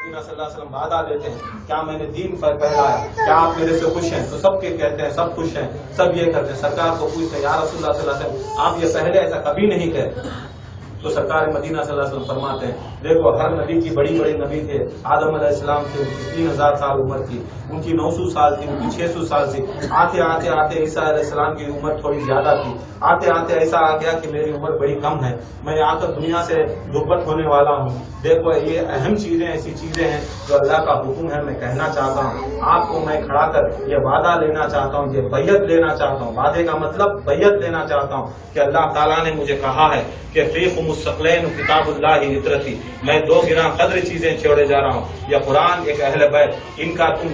صلی اللہ علیہ وسلم وعدہ لیتے ہیں، کیا میں نے دین پر پھیلایا، کیا آپ میرے سے خوش ہیں؟ تو سب کے کہتے ہیں سب خوش ہیں، سب یہ کرتے ہیں۔ سرکار کو پوچھتے ہیں یا رسول اللہ صلی اللہ علیہ وسلم آپ یہ پہلے ایسا کبھی نہیں کہے؟ تو سرکار مدینہ صلی اللہ علیہ وسلم فرماتے ہیں دیکھو ہر نبی کی بڑی بڑی نبی تھے، آدم علیہ السلام کی 3000 سال عمر تھی، ان کی 900 سال تھی، ان کی 600 سال تھی، آتے آتے آتے عیسیٰ علیہ السلام کی عمر تھوڑی زیادہ تھی، آتے آتے ایسا آ گیا کہ میری عمر بڑی کم ہے، میں آ کر دنیا سے رخصت ہونے والا ہوں۔ دیکھو یہ اہم چیزیں ایسی چیزیں ہیں جو اللہ کا حکم ہے، میں کہنا چاہتا ہوں آپ کو، میں کھڑا کر یہ وعدہ لینا چاہتا ہوں، یہ بیعت لینا چاہتا ہوں۔ وعدے کا مطلب بیعت لینا چاہتا ہوں کہ اللہ تعالیٰ نے مجھے کہا ہے کہ فیکم الثقلین کتاب اللہ عطرتی، میں 2 گراں قدر چیزیں چھوڑے جا رہا ہوں، یا قرآن ایک اہل بیت، ان کا تم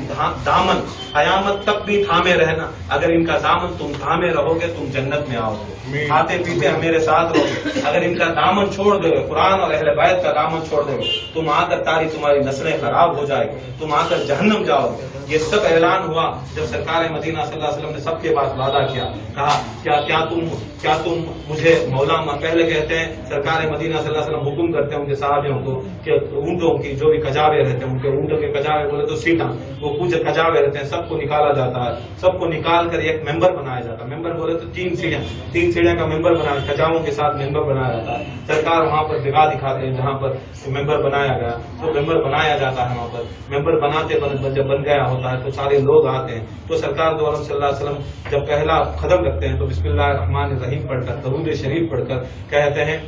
دامن قیامت تک بھی تھامے رہنا، اگر ان کا دامن تم تھامے رہو گے تم جنت میں آؤ گے، کھاتے پیتے میرے ساتھ رہو گے، اگر ان کا دامن چھوڑ دو گے، قرآن اور اہل بیت کا دامن چھوڑ دو گے، تم آ کر تمہاری نسلیں خراب ہو جائے گی، تم آ کر جہنم جاؤ گے۔ یہ سب اعلان ہوا جب سرکار مدینہ صلی اللہ علیہ وسلم نے سب کے پاس وعدہ کیا، کہا کیا تم مجھے مولا پہلے کہتے ہیں سرکار مدینہ صلی اللہ علیہ وسلم حکم کرتے ہیں ان کے صحابیوں کو کہ اونٹوں کی جو بھی کجاوے رہتے ہیں، ان کے اونٹوں کے کجاوے بولے تو سیٹاں، وہ کچھ کجاوے رہتے ہیں، سب کو نکالا جاتا ہے، سب کو نکال کر ایک ممبر بنایا جاتا ہے، ممبر بولے تو 3 سیڑھیاں کا ممبر بنایا، کجاووں کے ساتھ ممبر بنایا جاتا ہے۔ سرکار وہاں پر جگہ دکھاتے ہیں جہاں پر ممبر بنایا گیا، تو ممبر بنایا جاتا ہے، وہاں پر ممبر بناتے جب بن گیا ہوتا ہے تو سارے لوگ آتے ہیں، تو سرکار دو عالم صلی اللہ علیہ وسلم جب پہلا قدم رکھتے ہیں تو بسم اللہ الرحمن الرحیم پڑھ کر درود شریف پڑھ کر کہتے ہیں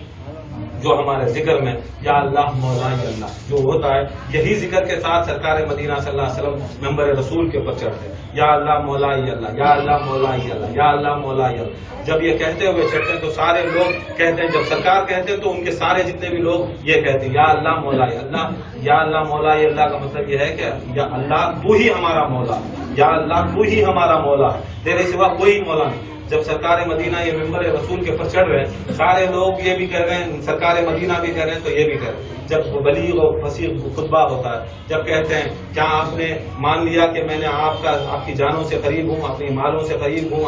جو ہمارے ذکر میں یا اللہ مولا اللہ جو ہوتا ہے، یہی ذکر کے ساتھ سرکار مدینہ صلی اللہ علیہ وسلم ممبر رسول کے اوپر چڑھتے ہیں، یا اللہ مولا اللہ، یا اللہ مولا اللہ، یا اللہ مولا اللہ۔ جب یہ کہتے ہوئے چڑھتے ہیں تو سارے لوگ کہتے ہیں، جب سرکار کہتے ہیں تو ان کے سارے جتنے بھی لوگ یہ کہتے ہیں یا اللہ مولا اللہ، یا اللہ مولا اللہ کا مطلب یہ ہے کہ یا اللہ تو ہی ہمارا مولا، یا اللہ تو ہی ہمارا مولا ہے، تیرے سوا کوئی مولا نہیں۔ جب سرکار مدینہ یہ ممبر رسول کے پر چڑھ رہے ہیں، سارے لوگ یہ بھی کہہ رہے ہیں، سرکار مدینہ بھی کہہ رہے ہیں تو یہ بھی کہہ رہے ہیں۔ جب بلیغ و فصیح خطبہ ہوتا ہے، جب کہتے ہیں کیا آپ نے مان لیا کہ میں نے آپ کی جانوں سے قریب ہوں، اپنی مالوں سے قریب ہوں،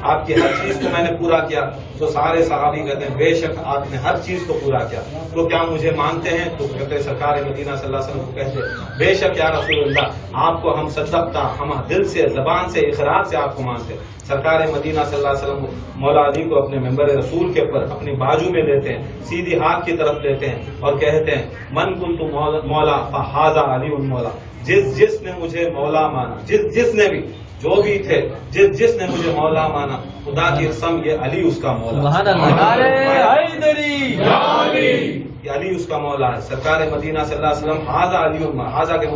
آپ کی ہر چیز کو میں نے پورا کیا؟ تو سارے صحابی کہتے ہیں بے شک آپ نے ہر چیز کو پورا کیا، تو کیا مجھے مانتے ہیں؟ تو کہتے ہیں سرکار مدینہ صلی اللہ علیہ وسلم کو کہتے ہیں بے شک یا رسول اللہ آپ کو ہم صدقتا، ہم دل سے زبان سے اقرار سے آپ کو مانتے ہیں۔ سرکار مدینہ صلی اللہ علیہ وسلم مولا علی کو اپنے ممبر رسول کے اوپر اپنی بازو میں لیتے ہیں، سیدھی ہاتھ کی طرف لیتے ہیں اور کہتے ہیں من کنت مولا فہذا علی مولا، جس نے مجھے مولا مانا، جس نے بھی جو بھی تھے، جس نے مجھے مولا مانا، خدا کی قسم یہ علی اس کا مولا، یہ علی اس کا مولا ہے۔ سرکار مدینہ صلی اللہ علیہ وسلم ہاذا علی، ہاذا کے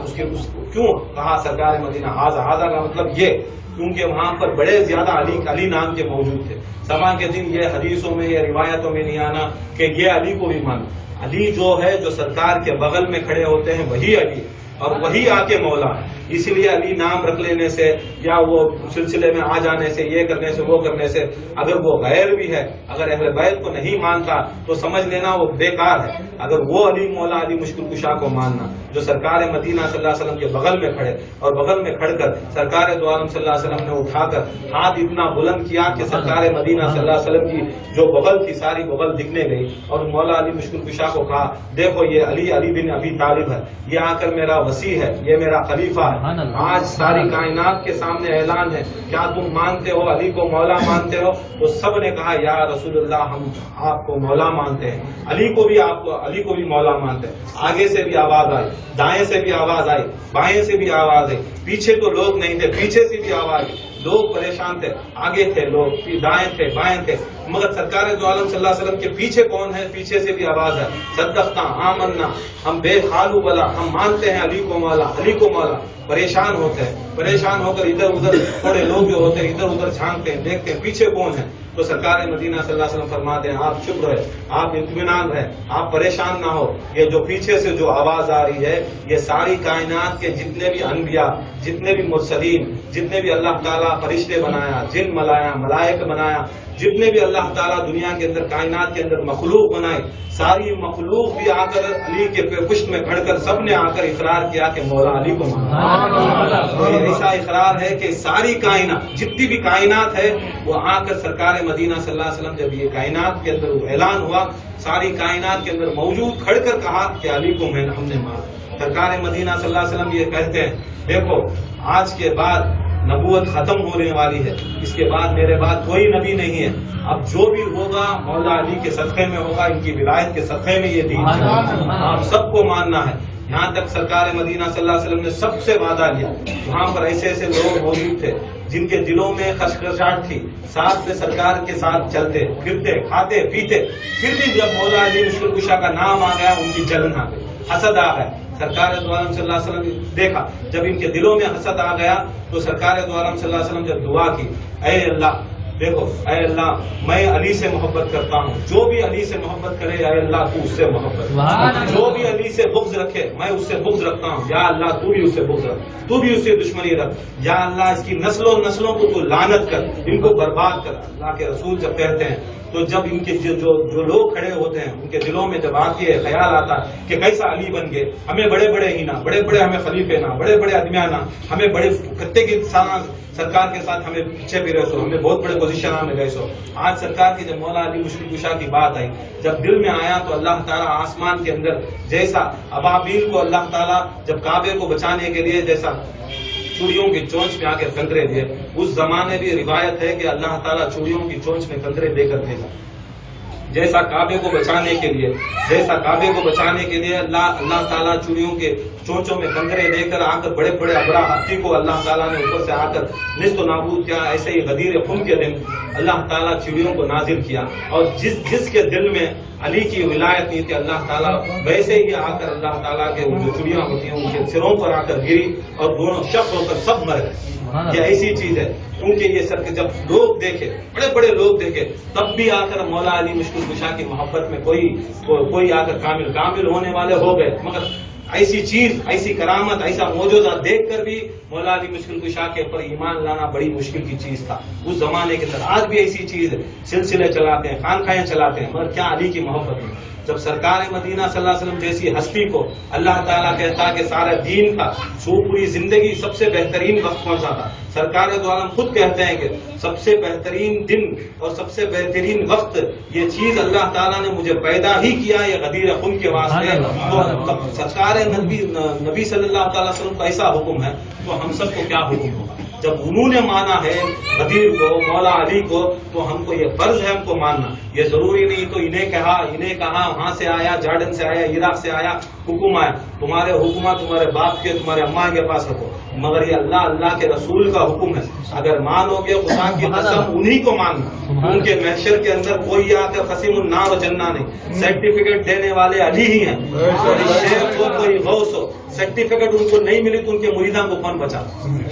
کیوں کہا سرکار مدینہ ہاذا کا مطلب یہ کیونکہ وہاں پر بڑے زیادہ علی نام کے موجود تھے۔ سما کے دن یہ حدیثوں میں یا روایتوں میں نہیں آنا کہ یہ علی کو بھی مانو، علی جو ہے جو سرکار کے بغل میں کھڑے ہوتے ہیں وہی علی اور وہی آ کے مولا ہے۔ اسی لیے علی نام رکھ لینے سے یا وہ سلسلے میں آ جانے سے، یہ کرنے سے، وہ کرنے سے، اگر وہ غیر بھی ہے، اگر اہل بیت کو نہیں مانتا تو سمجھ لینا وہ بیکار ہے۔ اگر وہ علی مولا علی مشکل کشا کو ماننا جو سرکار مدینہ صلی اللہ علیہ وسلم کے بغل میں کھڑے اور بغل میں کھڑ کر سرکار دو عالم صلی اللہ علیہ وسلم نے اٹھا کر ہاتھ اتنا بلند کیا کہ سرکار مدینہ صلی اللہ علیہ وسلم کی جو بغل تھی ساری بغل دکھنے گئی، اور مولا علی مشکل کشا کو کہا دیکھو یہ علی بن ابی طالب ہے، یہ آ کر میرا وسیع ہے، یہ میرا خلیفہ ہے۔ آج ساری کائنات کے سامنے اعلان ہے، کیا تم مانتے ہو علی کو مولا مانتے ہو؟ تو سب نے کہا یا رسول اللہ ہم آپ کو مولا مانتے ہیں، علی کو بھی مولا مانتے ہیں۔ آگے سے بھی آواز آئی، دائیں سے بھی آواز آئی، بائیں سے بھی آواز آئی، پیچھے تو لوگ نہیں تھے، پیچھے سے بھی آواز آئی، لوگ پریشان تھے، آگے تھے لوگ، دائیں تھے بائیں تھے، مگر سرکار دو عالم صلی اللہ علیہ وسلم کے پیچھے کون ہے؟ پیچھے سے بھی آواز ہے صدقتا آمنا، ہم بے حال بلا، ہم مانتے ہیں علی کو مولا، علی کو مولا۔ پریشان ہوتے ہیں، پریشان ہو کر ادھر ادھر تھوڑے لوگ جو ہوتے ہیں ادھر ادھر جھانکتے ہیں، دیکھتے ہیں پیچھے کون ہے۔ تو سرکار مدینہ صلی اللہ علیہ وسلم فرماتے ہیں آپ چپ رہے، آپ اطمینان رہے، آپ پریشان نہ ہو، یہ جو پیچھے سے جو آواز آ رہی ہے یہ ساری کائنات کے جتنے بھی انبیاء، جتنے بھی مرسلین، جتنے بھی اللہ تعالیٰ فرشتے بنایا، جن ملائک بنایا، جتنے بھی اللہ تعالیٰ دنیا کے اندر کائنات کے اندر مخلوق بنائے، ساری مخلوق بھی آ کر علی کے پشت میں کھڑ کر سب نے آ کر اقرار کیا کہ مولا علی کو مانا۔ ایسا اقرار ہے کہ ساری کائنات جتنی بھی کائنات ہے وہ آ کر سرکار مدینہ صلی اللہ علیہ وسلم جب یہ کائنات کے اندر اعلان ہوا، ساری کائنات کے اندر موجود کھڑ کر کہا کہ علی کو ہم نے مانا۔ سرکار مدینہ صلی اللہ علیہ وسلم یہ کہتے ہیں دیکھو آج کے بعد نبوت ختم ہونے والی ہے، اس کے بعد میرے بعد کوئی نبی نہیں ہے، اب جو بھی ہوگا مولا علی کے صدقے میں ہوگا، ان کی ولایت کے صدقے میں یہ دین آپ سب کو ماننا ہے۔ یہاں تک سرکار مدینہ صلی اللہ علیہ وسلم نے سب سے وعدہ لیا، وہاں پر ایسے ایسے لوگ موجود تھے جن کے دلوں میں خشخشاہٹ تھی، ساتھ میں سرکار کے ساتھ چلتے پھرتے کھاتے پیتے، پھر بھی جب مولا علی مشکل کشا کا نام آ گیا ان کی جلن آ گئی، حسد آ گیا۔ سرکار دو عالم صلی اللہ علیہ وسلم نے دیکھا جب ان کے دلوں میں حسد آ گیا تو سرکار دو عالم صلی اللہ علیہ وسلم جب دعا کی، اے اللہ دیکھو اے اللہ میں علی سے محبت کرتا ہوں، جو بھی علی سے محبت کرے اے اللہ تو اس سے محبت، جو بھی علی سے بغض رکھے میں اس سے بغض رکھتا ہوں، یا اللہ تو بھی اس سے بغض رکھ، تو بھی اس سے دشمنی رکھ، یا اللہ اس کی نسلوں کو تو لعنت کر، ان کو برباد کر۔ اللہ کے رسول جب کہتے ہیں تو جب ان کے جو لوگ کھڑے ہوتے ہیں ان کے دلوں میں جب آتی ہے خیال آتا ہے کہ کیسا علی بن گئے، ہمیں بڑے بڑے ہی نہ، بڑے بڑے ہمیں خلیفے نہ، بڑے بڑے آدمیاں نہ، ہمیں بڑے کتے کے سرکار کے ساتھ ہمیں پیچھے بھی رہ سو، ہمیں بہت بڑے پوزیشن میں گئے سو۔ آج سرکار کی جب مولا علی مشکل کشا کی بات آئی، جب دل میں آیا تو اللہ تعالیٰ آسمان کے اندر جیسا ابابیل کو اللہ تعالیٰ جب کعبے کو بچانے کے لیے جیسا چوڑیوں کی چونچ میں آ کے کنکرے دیے، اس زمانے بھی روایت ہے کہ اللہ تعالیٰ چوڑیوں کی چونچ میں کنکرے دے کر بھیجا، جیسا کعبے کو بچانے کے لیے اللہ تعالیٰ چوڑیوں کے چونچوں میں کنکرے دے کر آ کر بڑے بڑے ابرا ہاتھی کو اللہ تعالیٰ نے اوپر سے آ کر نست و نابود کیا، ایسے ہی غدیر خون کے دن اللہ تعالیٰ چوڑیوں کو نازل کیا، اور جس کے دل میں علی کی ولایت نہیں تھی اللہ تعالیٰ ویسے ہی آ کر اللہ تعالیٰ کے جو چوڑیاں ہوتی ہیں ان کے سروں پر آ کر گری اور دونوں شخص ہو کر سب مر گئے۔ یہ ایسی چیز ہے کیونکہ یہ سر کے جب لوگ دیکھے بڑے بڑے لوگ دیکھے تب بھی آ کر مولا علی مشکل کشا کی محبت میں کوئی آ کر کامل ہونے والے ہو گئے، مگر ایسی چیز ایسی کرامت ایسا موجودہ دیکھ کر بھی مولا علی مشکل کشا کے اوپر ایمان لانا بڑی مشکل کی چیز تھا اس زمانے کے اندر۔ آج بھی ایسی چیز ہے، سلسلے چلاتے ہیں، خانقاہیں چلاتے ہیں، مگر کیا علی کی محبت ہے؟ جب سرکار مدینہ صلی اللہ علیہ وسلم جیسی ہستی کو اللہ تعالیٰ کہتا کہ سارا دین کا پوری زندگی سب سے بہترین وقت کون سا تھا؟ سرکار دو عالم خود کہتے ہیں کہ سب سے بہترین دن اور سب سے بہترین وقت یہ چیز اللہ تعالیٰ نے مجھے پیدا ہی کیا یہ غدیر خون کے واسطے۔ تو سرکار نبی صلی اللہ تعالیٰ وسلم کا ایسا حکم ہے تو ہم سب کو کیا حکم ہوگا؟ جب انہوں نے مانا ہے غدیر کو مولا علی کو تو ہم کو یہ فرض ہے ہم کو ماننا، یہ ضروری نہیں تو انہیں کہا وہاں سے آیا جارڈن سے آیا عراق سے آیا حکم آیا، تمہارے حکومت تمہارے باپ کے تمہارے اماں کے پاس رکھو، مگر یہ اللہ کے رسول کا حکم ہے، اگر مانو گے خدا کی قسم انہی کو ماننا، ان کے محشر کے اندر کوئی آ کر قسیم النار و جنہ نہیں، سرٹیفکیٹ دینے والے علی ہی ہیں، کوئی شیخ ہو کوئی غوث ہو، سرٹیفکیٹ ان کو نہیں ملی تو ان کے مریداں کو کون بچا؟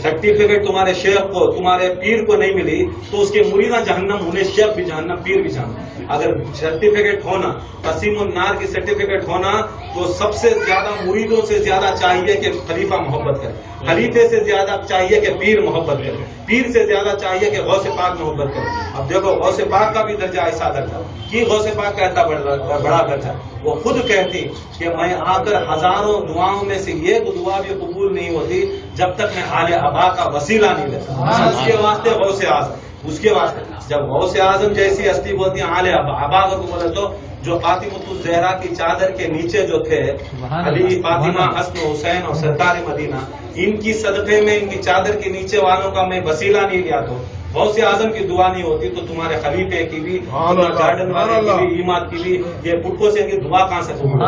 سرٹیفکیٹ تمہارے شیخ کو تمہارے پیر کو نہیں ملی تو اس کے مریداں جہنم، انہیں شیخ بھی جہنم پیر بھی جہنم۔ اگر سرٹیفکیٹ ہونا قسیم النار کی سرٹیفکیٹ ہونا تو سب سے زیادہ مریدوں سے زیادہ چاہیے کہ خلیفہ محبت کرے، خلیفے سے زیادہ چاہیے کہ پیر محبت کرے، پیر سے زیادہ چاہیے کہ غوث پاک محبت کرے۔ اب دیکھو غوث پاک کا بھی درجہ ایسا درجہ کہ غوث پاک کا ایسا بڑا درجہ، وہ خود کہتی کہ میں آ کر ہزاروں دعاؤں میں سے یہ تو دعا بھی قبول نہیں ہوتی جب تک میں آل ابا کا وسیلہ نہیں لیتا، اس کے واسطے غوث اعظم، اس کے واسطے جب غوث اعظم جیسی ہستی بولتی ہیں آل ابا کو بولے تو جو فاطمۃ الزہرا کی چادر کے نیچے جو تھے علی فاطمہ حسن حسین اور سرکار مدینہ، ان کی صدقے میں ان کی چادر کے نیچے والوں کا میں وسیلہ نہیں لیا تو غوث اعظم کی دعا نہیں ہوتی تو تمہارے خلیفے کی بھی گارڈن والے کی بھی ایماد کی بھی یہ پٹکوں سے کی دعا کہاں سے قبول؟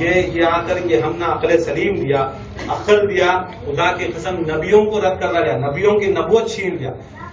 یہ آ کر یہ ہم نے عقل سلیم دیا، عقل دیا، خدا کی قسم نبیوں کو رد کر لیا، نبیوں کی نبوت چھین لیا،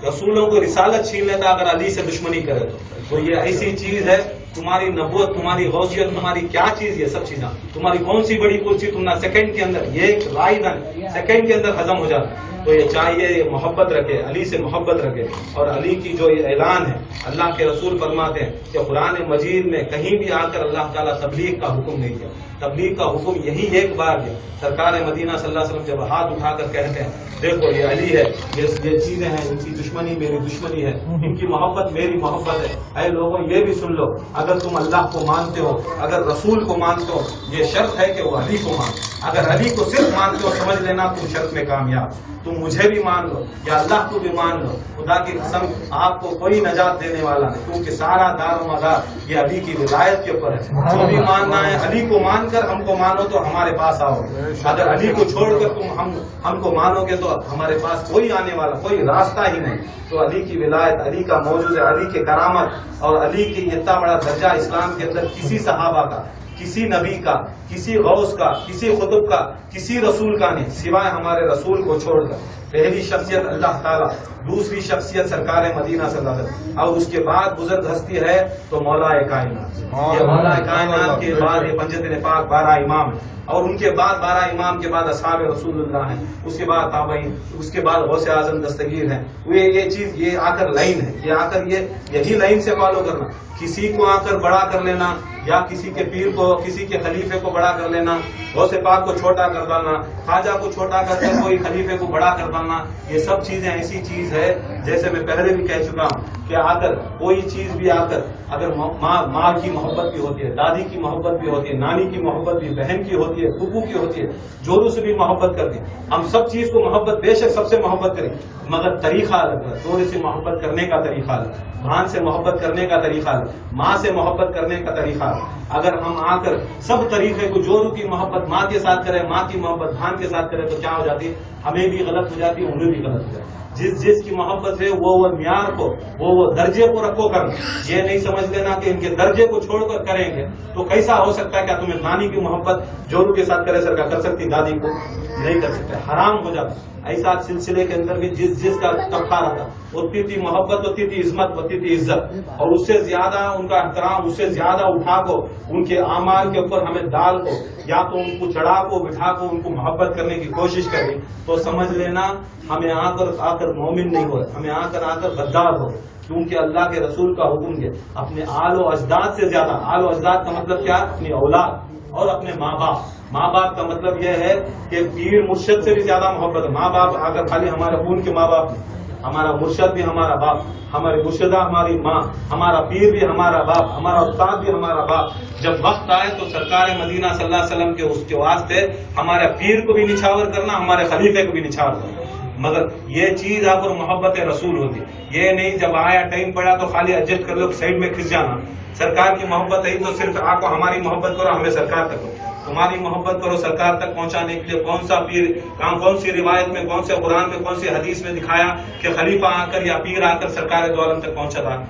رسولوں کو رسالت چھین لیتا اگر علی سے دشمنی کرے تو یہ ایسی چیز ہے تمہاری نبوت تمہاری غوثیت تمہاری کیا چیز، یہ سب چیزیں تمہاری کون سی بڑی کرسی تم نہ سیکنڈ کے اندر یہ رائے نہ سیکنڈ کے اندر ختم ہو جاتا۔ تو یہ چاہیے یہ محبت رکھے، علی سے محبت رکھے، اور علی کی جو یہ اعلان ہے اللہ کے رسول فرماتے ہیں کہ قرآن مجید میں کہیں بھی آ کر اللہ تعالیٰ تبلیغ کا حکم نہیں دیا، تبلیغ کا حکم یہی ایک بار دیا۔ سرکار مدینہ صلی اللہ علیہ وسلم جب ہاتھ اٹھا کر کہتے ہیں دیکھو یہ علی ہے، یہ چیزیں ہیں، ان کی دشمنی میری دشمنی ہے، ان کی محبت میری محبت ہے، اے لوگوں یہ بھی سن لو اگر تم اللہ کو مانتے ہو، اگر رسول کو مانتے ہو، یہ شرط ہے کہ وہ علی کو مان، اگر علی کو صرف مانتے ہو سمجھ لینا تم شرط میں کامیاب، تم تم مجھے بھی مان لو یا اللہ کو بھی مان لو، خدا کی قسم آپ کو کوئی نجات دینے والا نہیں، کیونکہ سارا دار و مدار یہ علی کی ولایت کے اوپر ہے۔ جو بھی ماننا ہے علی کو مان کر ہم کو مانو تو ہمارے پاس آؤ، اگر علی کو چھوڑ کر تم ہم کو مانو گے تو ہمارے پاس کوئی آنے والا کوئی راستہ ہی نہیں۔ تو علی کی ولایت، علی کا موجود ہے، علی کے کرامت اور علی کی اتنا بڑا درجہ اسلام کے اندر کسی صحابہ کا، کسی نبی کا، کسی غوث کا، کسی قطب کا، کسی رسول کا نہیں، سوائے ہمارے رسول کو چھوڑ کر۔ پہلی شخصیت اللہ تعالیٰ، دوسری شخصیت سرکار مدینہ صلی اللہ علیہ وسلم، اور اس کے بعد بزرگ ہستی ہے تو مولا کائنات۔ یہ مولا کائنات کے بعد یہ پنجتن پاک 12 امام ہیں، اور ان کے بعد 12 امام کے بعد اصحاب رسول اللہ ہیں، اس کے بعد تابعین، اس کے بعد غوث اعظم دستگیر ہیں۔ یہ چیز یہ آ کر لائن ہے، یہ آ کر یہی لائن سے فالو کرنا، کسی کو آ کر بڑا کر لینا یا کسی کے پیر کو، کسی کے خلیفے کو بڑا کر لینا، غوث پاک کو چھوٹا کر ڈالنا، خواجہ کو چھوٹا کر کے کوئی خلیفے کو بڑا کر ڈالنا، یہ سب چیزیں ایسی چیز ہے جیسے میں پہلے بھی کہہ چکا ہوں کہ آ کر کوئی چیز بھی آ کر اگر ماں کی محبت بھی ہوتی ہے، دادی کی محبت بھی ہوتی ہے، نانی کی محبت بھی، بہن کی ہوتی ہے، پھوپھو کی ہوتی ہے، جورو سے بھی محبت کرتے ہیں ہم، سب چیز کو محبت بے شک سب سے محبت کریں، مگر طریقہ الگ ہے، جورو سے محبت کرنے کا طریقہ الگ، بہن سے محبت کرنے کا طریقہ الگ، ماں سے محبت کرنے کا طریقہ الگ۔ اگر ہم آ کر سب طریقے کو، جورو کی محبت ماں کے ساتھ کریں، ماں کی محبت بہن کے ساتھ کریں تو کیا ہو جاتی ہے، ہمیں بھی غلط ہو جاتی ہے، انہیں بھی غلط ہو جاتی ہے۔ جس کی محبت ہے وہ معیار کو، وہ درجے کو رکھو کرنا، یہ نہیں سمجھ لینا کہ ان کے درجے کو چھوڑ کر کریں گے تو کیسا ہو سکتا ہے۔ کیا تمہیں نانی کی محبت جورو کے ساتھ کرے سرکار کر سکتی، دادی کو نہیں کر سکتے، حرام ہو جاتا۔ ایسا سلسلے کے اندر بھی جس کا طبقہ رہتا اتنی تھی محبت، اتنی تھی عظمت، اتنی تھی عزت، اور اس سے زیادہ ان کا احترام، اس سے زیادہ اٹھا کو ان کے اعمال کے اوپر ہمیں ڈال کو یا تو ان کو چڑھا کو بٹھا کو ان کو محبت کرنے کی کوشش کریں تو سمجھ لینا ہمیں آ کر مومن نہیں ہو، ہمیں آ کر غدار ہو، کیونکہ اللہ کے رسول کا حکم ہے اپنے آل و اجداد سے زیادہ، آل و اجداد کا مطلب کیا، اپنی اولاد اور اپنے ماں باپ۔ ماں باپ کا مطلب یہ ہے کہ پیر مرشد سے بھی زیادہ محبت ہے۔ ماں باپ اگر خالی ہمارے خون کے ماں باپ نہیں، ہمارا مرشد بھی ہمارا باپ، ہماری مرشدہ ہماری ماں، ہمارا پیر بھی ہمارا باپ، ہمارا استاد بھی ہمارا باپ۔ جب وقت آئے تو سرکار مدینہ صلی اللہ علیہ وسلم کے اس کے واسطے ہمارے پیر کو بھی نچھاور کرنا، ہمارے خلیفے کو بھی نچھاور کرنا، مگر یہ چیز آپ کو محبت رسول ہوتی، یہ نہیں جب آیا ٹائم پڑا تو خالی ایڈجسٹ کر لو، سائڈ میں کھس جانا۔ سرکار کی محبت ہے تو صرف آپ کو ہماری محبت کرو، ہمیں سرکار تک، تمہاری محبت کرو سرکار تک پہنچانے کے لیے۔ کون سا پیر کون سی روایت میں، کون سے قرآن میں، کون سی حدیث میں دکھایا کہ خلیفہ آ کر یا پیر آ کر سرکار دو عالم تک پہنچا تھا؟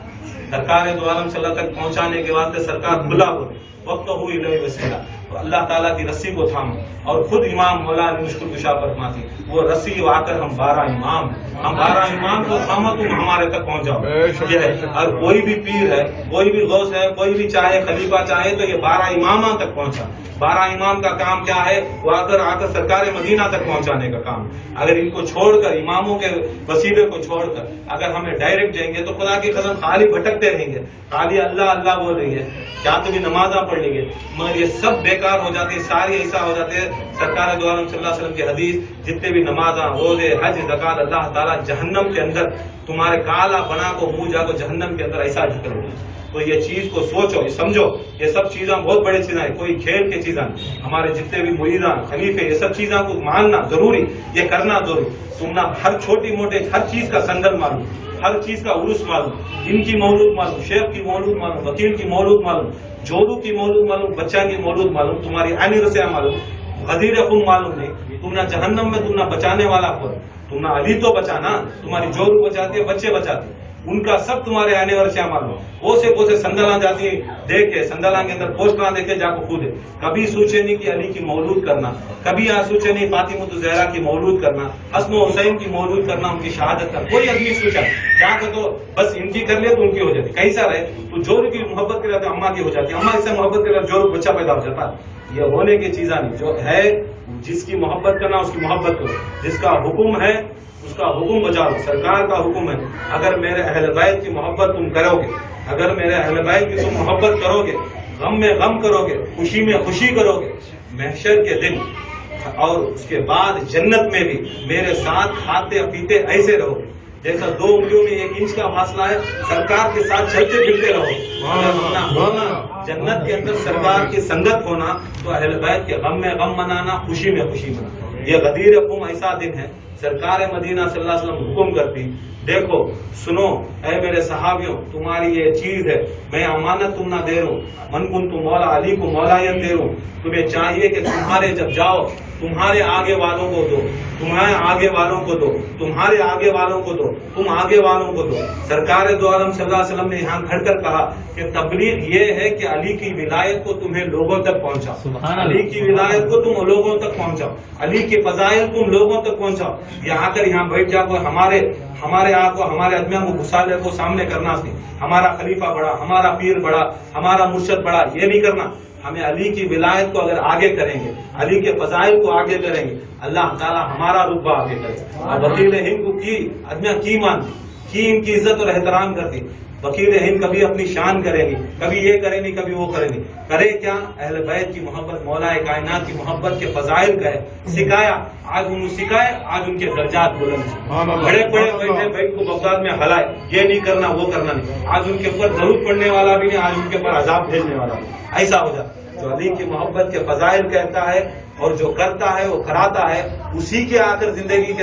سرکار دو عالم صلی اللہ تک پہنچانے کے واسطے سرکار کھلا بولے وقت ہوئی لئے وسیلہ، تو اللہ تعالیٰ کی رسی کو تھامو، اور خود امام مولا علی مشکل کشا فرماتی وہ رسی آ کر ہم 12 امام، ہم 12 امام کو تھامو تم ہمارے تک پہنچ جاؤ۔ یہ ہے، اور کوئی بھی پیر ہے، کوئی بھی غوث ہے، کوئی بھی چاہے خلیفہ چاہے تو یہ 12 اماموں تک پہنچا۔ 12 امام کا کام کیا ہے، وہ آ کر سرکار مدینہ تک پہنچانے کا کام۔ اگر ان کو چھوڑ کر، اماموں کے وسیلے کو چھوڑ کر اگر ہمیں ڈائریکٹ جائیں گے تو خدا کی قسم خالی بھٹکتے رہیں گے، خالی اللہ اللہ بول رہی ہے، کیا تمہیں نمازاں پڑھ لیں گے، مگر یہ سب بیکار ہو جاتی ہے، ساری ایسا ہو جاتے ہیں۔ سرکار دو عالم صلی اللہ علیہ وسلم کی حدیث، جتنے بھی نمازاں، روزے، حج، زکات، اللہ تعالیٰ جہنم کے اندر تمہارے کالا بنا کو منہ جا کو جہنم کے اندر ایسا ذکر ہوگا۔ تو یہ چیز کو سوچو، یہ سمجھو، یہ سب چیزاں بہت بڑی چیزیں ہیں، کوئی کھیل کی چیزاں، ہمارے جتنے بھی مریداں، خلیفے، یہ سب چیزوں کو ماننا ضروری، یہ کرنا ضروری۔ تم نہ ہر چھوٹی موٹے ہر چیز کا سنگل معلوم، ہر چیز کا عرس معلوم، ان کی مولود معلوم، شیخ کی مولود معلوم، وکیل کی مولود معلوم، جورو کی مولود معلوم، بچہ کی مولود معلوم، تمہاری عینی رسیہ معلوم، غدیر خون معلوم نہیں، تم نہ جہنم میں تم نہ بچانے والا خود، تم نہ علی تو بچانا، تمہاری جورو بچاتی ہے، بچے بچاتے ہیں، ان کا سب تمہارے آنے ورشیاں معلوم۔ وہ سے سندلاں جاتی ہیں، دیکھے سندلاں کے اندر پوسٹراں دیکھے جا کو خود ہے، کبھی سوچے نہیں کہ علی کی مولود کرنا، کبھی سوچے نہیں فاطمہ الزہرا کی مولود کرنا، حسن و حسین کی مولود کرنا، ان کی شہادت کرنا، کوئی آدمی سوچا کیا کہ تو بس ان کی کر لے تو ان کی ہو جاتی، کیسا رہے تو جورو کی محبت کرے تو اماں کی ہو جاتی، اماں اس سے محبت کرے جورو بچہ پیدا ہو جاتا۔ یہ ہونے کی چیزاں نہیں، جو ہے جس کی محبت کرنا اس کی محبت کرو، جس کا حکم ہے اس کا حکم بجا لو، سرکار کا حکم ہے۔ اگر میرے اہل بیت کی محبت تم کرو گے، اگر میرے اہل بیت کی تم محبت کرو گے، غم میں غم کرو گے، خوشی میں خوشی کرو گے، محشر کے دن اور اس کے بعد جنت میں بھی میرے ساتھ کھاتے پیتے ایسے رہو گے جیسا 2 انگلیوں میں 1 انچ کا فاصلہ ہے، سرکار کے ساتھ چلتے پھرتے رہو۔ جنت کے اندر سرکار کی سنگت ہونا تو اہل بیت کے غم میں غم منانا، خوشی میں خوشی منانا، یہ غدیر قوم ایسا دن ہے سرکار مدینہ صلی اللہ علیہ وسلم حکم کرتی دیکھو سنو اے میرے صحابیوں تمہاری یہ چیز ہے میں امانت تم نہ دے رہا ہوں من کن تم مولا علی کو مولایت دے رہا ہوں تمہیں چاہیے کہ تمہارے جب جاؤ تمہارے آگے والوں کو دو تمہارے آگے والوں کو دو تمہارے آگے والوں کو دو تم آگے والوں کو دو سرکار دو عالم صلی اللہ علیہ وسلم نے یہاں کھڑ کر کہا کہ تبلیغ یہ ہے کہ علی کی ولایت کو تمہیں لوگوں تک پہنچاؤ علی کی ولایت کو تم لوگوں تک پہنچاؤ علی کے فضائل تم لوگوں تک پہنچاؤ یہ آ کر یہاں بیٹھ جا کر ہمارے آپ کو ہمارے ادمیاں کو گھسالے کو سامنے کرنا سی ہمارا خلیفہ بڑا ہمارا پیر بڑا ہمارا مرشد بڑا یہ نہیں کرنا ہمیں علی کی ولایت کو اگر آگے کریں گے علی کے فضائل کو آگے کریں گے اللہ تعالیٰ ہمارا رتبہ آگے کرے اور وکیل ہند کو کی ادمیاں کی مانتی کی ان کی عزت اور احترام کرتی وکیل ہند کبھی اپنی شان کرے گی کبھی یہ کرے نہیں کبھی وہ کرے نہیں کرے کیا اہل بیت کی محبت مولا کائنات کی محبت کے فضائل کا ہے سکھایا آج انہوں سکھائے آج ان کے درجات بلند بڑے بڑے بیٹھے بیت کو بغداد میں ہلائے یہ نہیں کرنا وہ کرنا نہیں آج ان کے اوپر ضرور پڑنے والا بھی نہیں آج ان کے اوپر عذاب بھیجنے والا بھی ایسا ہو جاتا جو علی کی محبت کے فضائل کہتا ہے اور جو کرتا ہے وہ کراتا ہے اسی کے آ کر زندگی کے